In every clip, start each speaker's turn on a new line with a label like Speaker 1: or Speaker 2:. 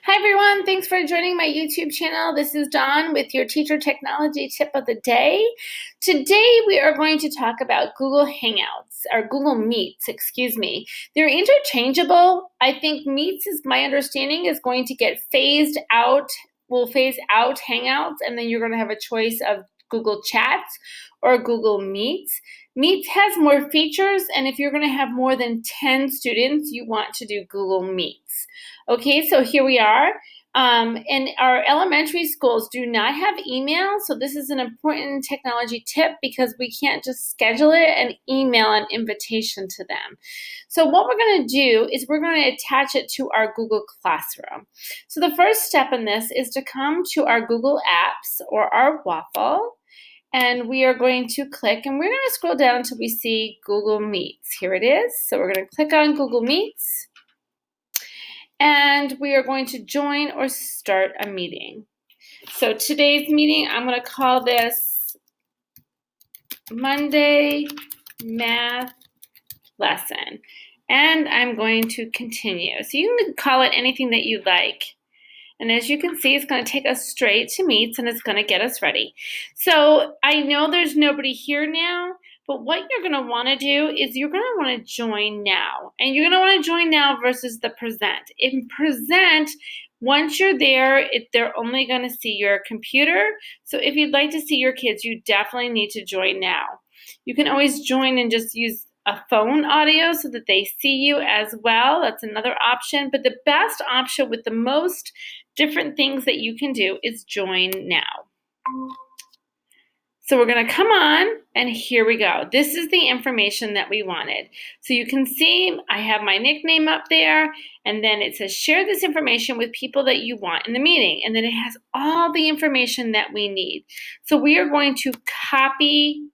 Speaker 1: Hi everyone, thanks for joining my YouTube channel. This is Dawn with your teacher technology tip of the day. Today we are going to talk about Google Hangouts, or Google Meets, excuse me. They're interchangeable. I think Meets, is my understanding, is going to get phased out. We'll phase out Hangouts, and then you're going to have a choice of Google Chats or Google Meets. Meets has more features, and if you're going to have more than 10 students, you want to do Google Meets. Okay, so here we are. And our elementary schools do not have email, so this is an important technology tip because we can't just schedule it and email an invitation to them. So what we're going to do is we're going to attach it to our Google Classroom. So the first step in this is to come to our Google Apps or our Waffle, and we are going to click, and we're going to scroll down until we see Google Meets. Here it is. So we're going to click on Google Meets. And we are going to join or start a meeting. So today's meeting, I'm going to call this Monday Math Lesson. And I'm going to continue. So you can call it anything that you like. And as you can see, it's going to take us straight to Meets, and it's going to get us ready. So I know there's nobody here now, but what you're going to want to do is you're going to want to join now. And you're going to want to join now versus the present. In present, once you're there, they're only going to see your computer. So if you'd like to see your kids, you definitely need to join now. You can always join and just use a phone audio so that they see you as well. That's another option. But the best option with the most different things that you can do is join now. So we're going to come on, and here we go. This is the information that we wanted. So you can see I have my nickname up there, and then it says share this information with people that you want in the meeting. And then it has all the information that we need. So we are going to copy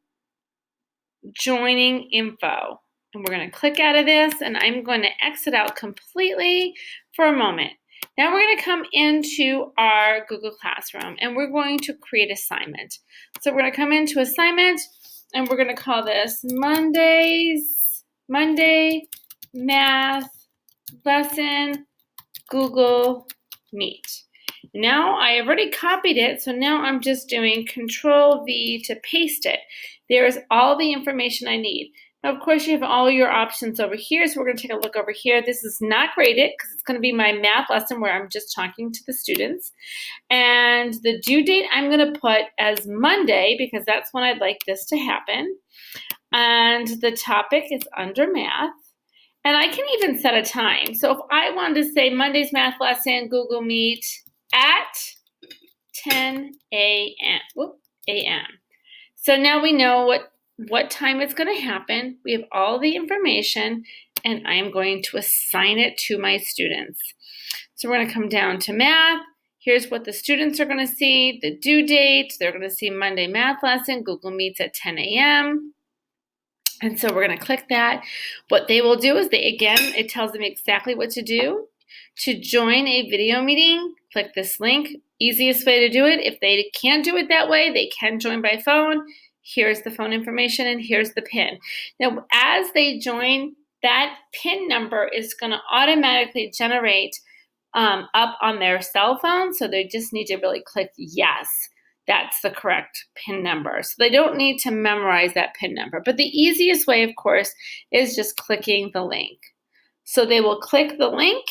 Speaker 1: joining info. And we're going to click out of this, and I'm going to exit out completely for a moment. Now we're going to come into our Google Classroom, and we're going to create assignment. So we're going to come into assignment, and we're going to call this Monday Math Lesson Google Meet. Now I already copied it, so now I'm just doing Control V to paste it. There's all the information I need. Now, of course, you have all your options over here, so we're going to take a look over here. This is not graded because it's going to be my math lesson where I'm just talking to the students. And the due date I'm going to put as Monday because that's when I'd like this to happen. And the topic is under math. And I can even set a time. So if I wanted to say Monday's math lesson, Google Meet at 10 a.m. So now we know what time it's going to happen. We have all the information, and I'm going to assign it to my students. So we're going to come down to math. Here's what the students are going to see, the due date. They're going to see Monday math lesson, Google Meets at 10 a.m. And so we're going to click that. What they will do is it tells them exactly what to do. To join a video meeting, click this link. Easiest way to do it. If they can't do it that way, they can join by phone. Here's the phone information, and here's the PIN. Now, as they join, that PIN number is going to automatically generate up on their cell phone, so they just need to really click yes. That's the correct PIN number. So they don't need to memorize that PIN number. But the easiest way, of course, is just clicking the link. So they will click the link,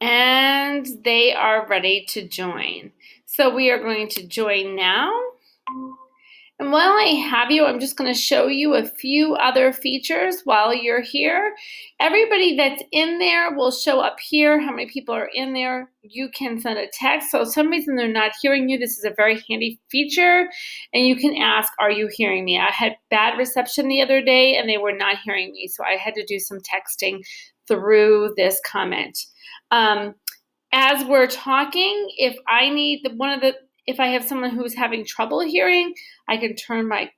Speaker 1: and they are ready to join. So we are going to join now. And while I have you, I'm just going to show you a few other features while you're here. Everybody that's in there will show up here, how many people are in there. You can send a text. So if some reason they're not hearing you, this is a very handy feature. And you can ask, are you hearing me? I had bad reception the other day, and they were not hearing me. So I had to do some texting through this comment. As we're talking, if I have someone who's having trouble hearing, I can turn my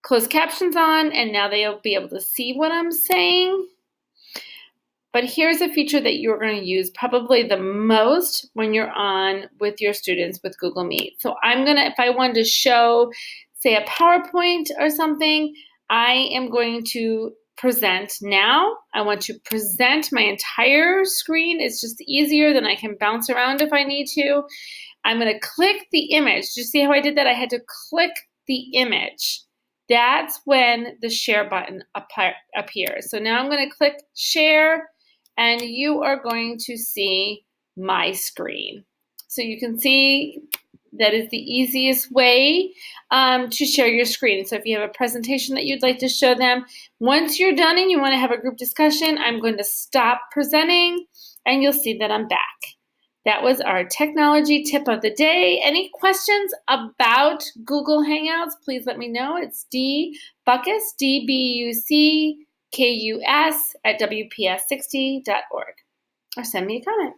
Speaker 1: closed captions on, and now they'll be able to see what I'm saying. But here's a feature that you're going to use probably the most when you're on with your students with Google Meet. So if I wanted to show, say, a PowerPoint or something, I am going to present now. I want to present my entire screen. It's just easier, then I can bounce around if I need to. I'm going to click the image. Do you see how I did that? I had to click the image. That's when the share button appears. So now I'm going to click share, and you are going to see my screen. So you can see that is the easiest way to share your screen. So if you have a presentation that you'd like to show them, once you're done and you want to have a group discussion, I'm going to stop presenting, and you'll see that I'm back. That was our technology tip of the day. Any questions about Google Hangouts, please let me know. It's dbuckus, DBUCKUS @WPS60.org. Or send me a comment.